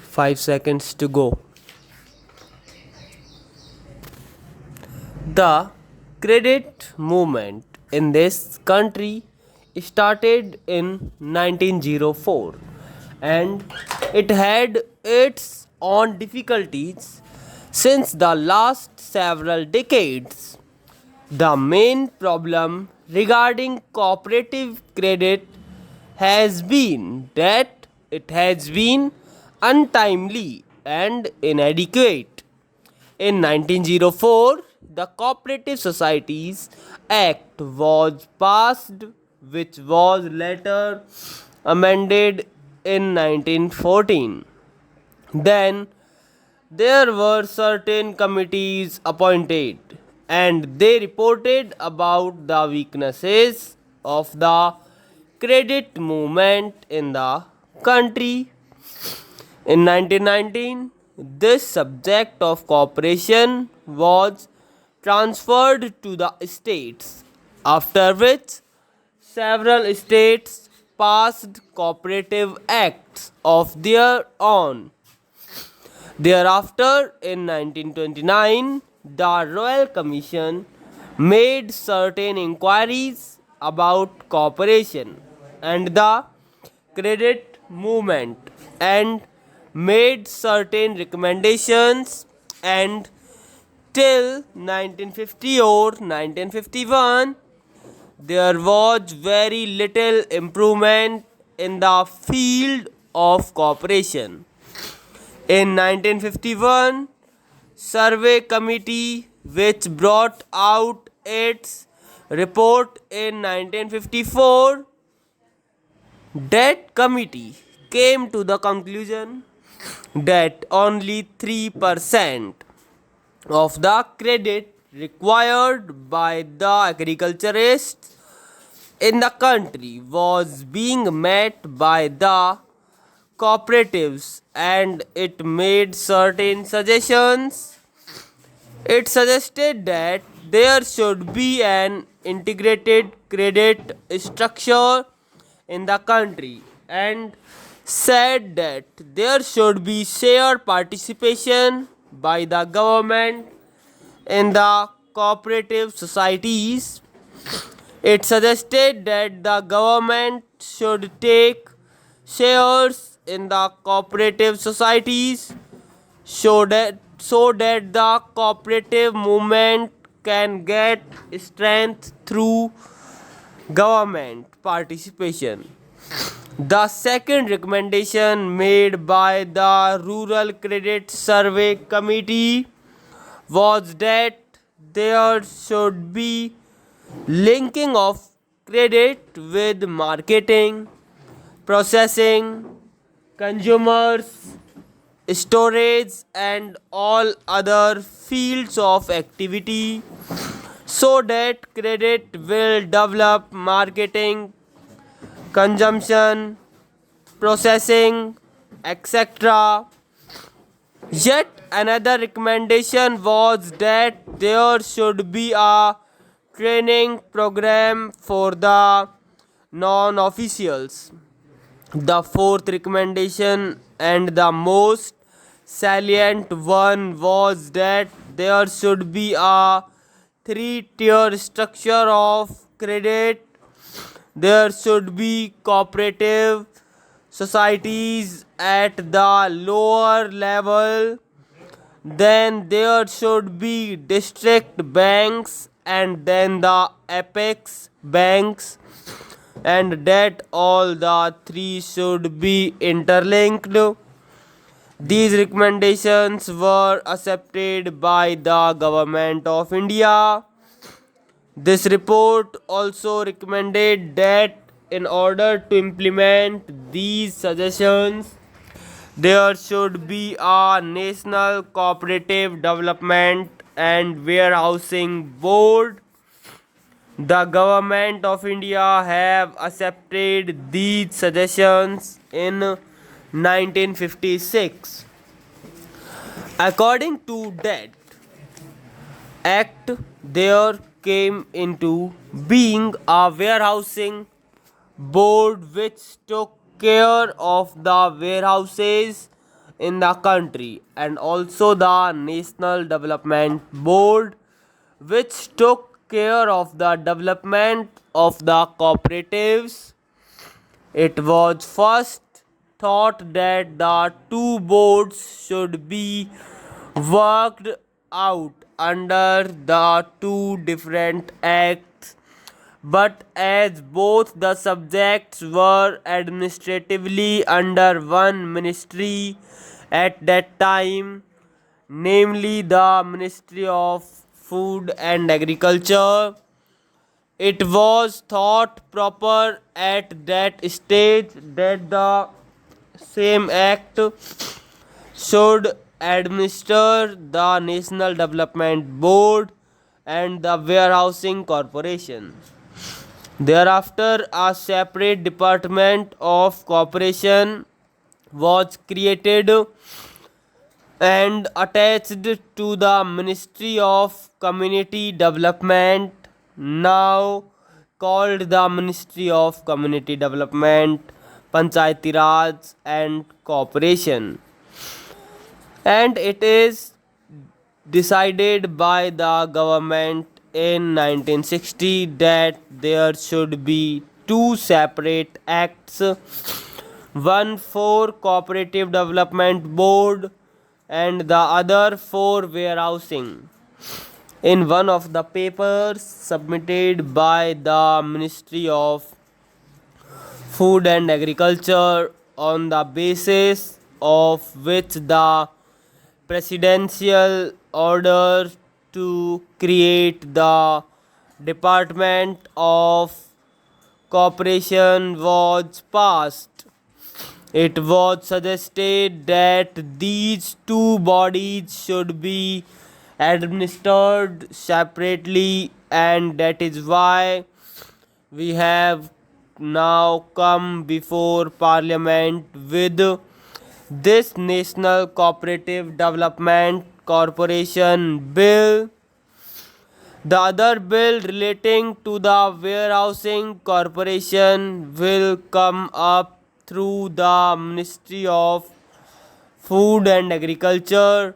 5 seconds to go. The credit movement in this country started in 1904 and it had its own difficulties since the last several decades. The main problem regarding cooperative credit has been that it has been untimely and inadequate. In 1904, the Cooperative Societies Act was passed, which was later amended in 1914. Then there were certain committees appointed, and they reported about the weaknesses of the credit movement in the country. In 1919, this subject of cooperation was transferred to the states, after which several states passed cooperative acts of their own. Thereafter, in 1929, the Royal Commission made certain inquiries about cooperation and the credit movement and made certain recommendations, and till 1950 or 1951 there was very little improvement in the field of cooperation. In 1951, survey committee which brought out its report in 1954, that committee came to the conclusion that only 3% of the credit required by the agriculturists in the country was being met by the cooperatives, and it made certain suggestions. It suggested that there should be an integrated credit structure in the country and said that there should be share participation by the government in the cooperative societies. It suggested that the government should take shares in the cooperative societies so that the cooperative movement can get strength through government participation. The second recommendation made by the Rural Credit Survey Committee was that there should be linking of credit with marketing, processing, consumers, storage, and all other fields of activity so that credit will develop marketing, consumption, processing, etc. Yet another recommendation was that there should be a training program for the non officials. The fourth recommendation and the most salient one was that there should be a three-tier structure of credit. There should be cooperative societies at the lower level. Then there should be district banks and then the apex banks, and that all the three should be interlinked. These recommendations were accepted by the Government of India. This report also recommended that in order to implement these suggestions, there should be a National Cooperative Development and Warehousing Board. The Government of India have accepted these suggestions in 1956. According to that act, there came into being a warehousing board which took care of the warehouses in the country, and also the National Development Board, which took care of the development of the cooperatives. It was first thought that the two boards should be worked out under the two different acts, but as both the subjects were administratively under one ministry at that time, namely the Ministry of Food and Agriculture, it was thought proper at that stage that the same act should administer the National Development Board and the Warehousing Corporation. Thereafter, a separate department of cooperation was created and attached to the Ministry of Community Development, now called the Ministry of Community Development, Panchayati Raj and Cooperation. And it is decided by the government in 1960 that there should be two separate acts, one for Cooperative Development Board and the other for warehousing. In one of the papers submitted by the Ministry of Food and Agriculture, on the basis of which the presidential order to create the Department of Cooperation was passed, it was suggested that these two bodies should be administered separately, and that is why we have now come before Parliament with this National Cooperative Development Corporation Bill. The other bill relating to the Warehousing Corporation will come up through the Ministry of Food and Agriculture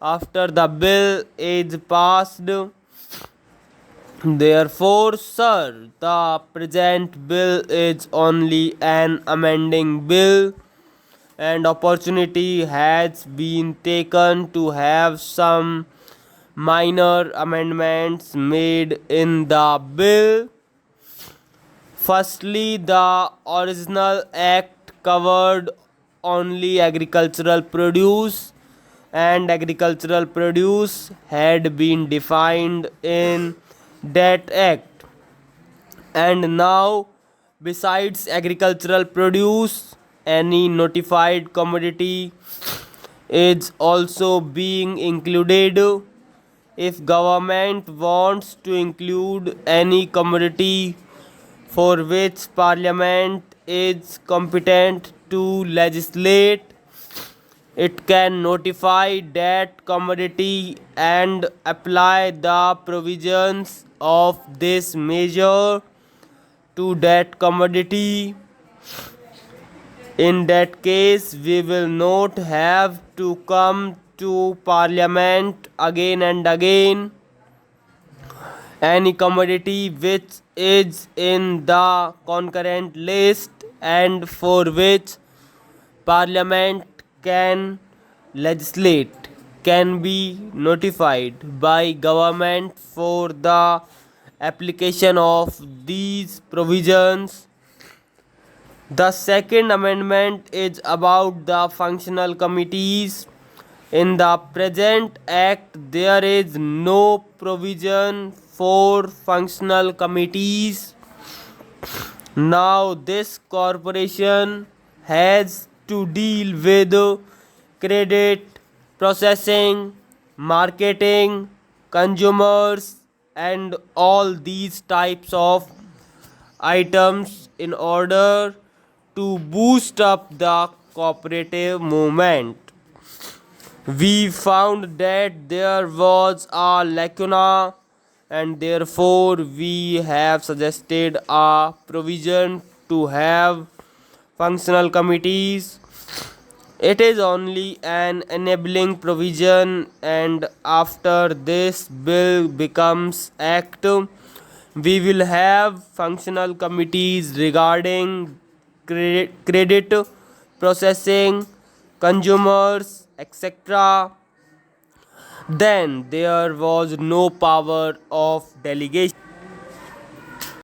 after the bill is passed. Therefore, sir, the present bill is only an amending bill, and opportunity has been taken to have some minor amendments made in the bill. Firstly, the original act covered only agricultural produce, and agricultural produce had been defined in that act. And now, besides agricultural produce, any notified commodity is also being included. If government wants to include any commodity for which Parliament is competent to legislate, it can notify that commodity and apply the provisions of this measure to that commodity. In that case, we will not have to come to Parliament again and again. Any commodity which is in the concurrent list and for which Parliament can legislate can be notified by government for the application of these provisions. The second amendment is about the functional committees. In the present act, there is no provision for functional committees. Now, this corporation has to deal with credit, processing, marketing, consumers, and all these types of items in order to boost up the cooperative movement. We found that there was a lacuna, and therefore we have suggested a provision to have functional committees. It is only an enabling provision, and after this bill becomes act, we will have functional committees regarding credit processing, consumers, etc. Then there was no power of delegation.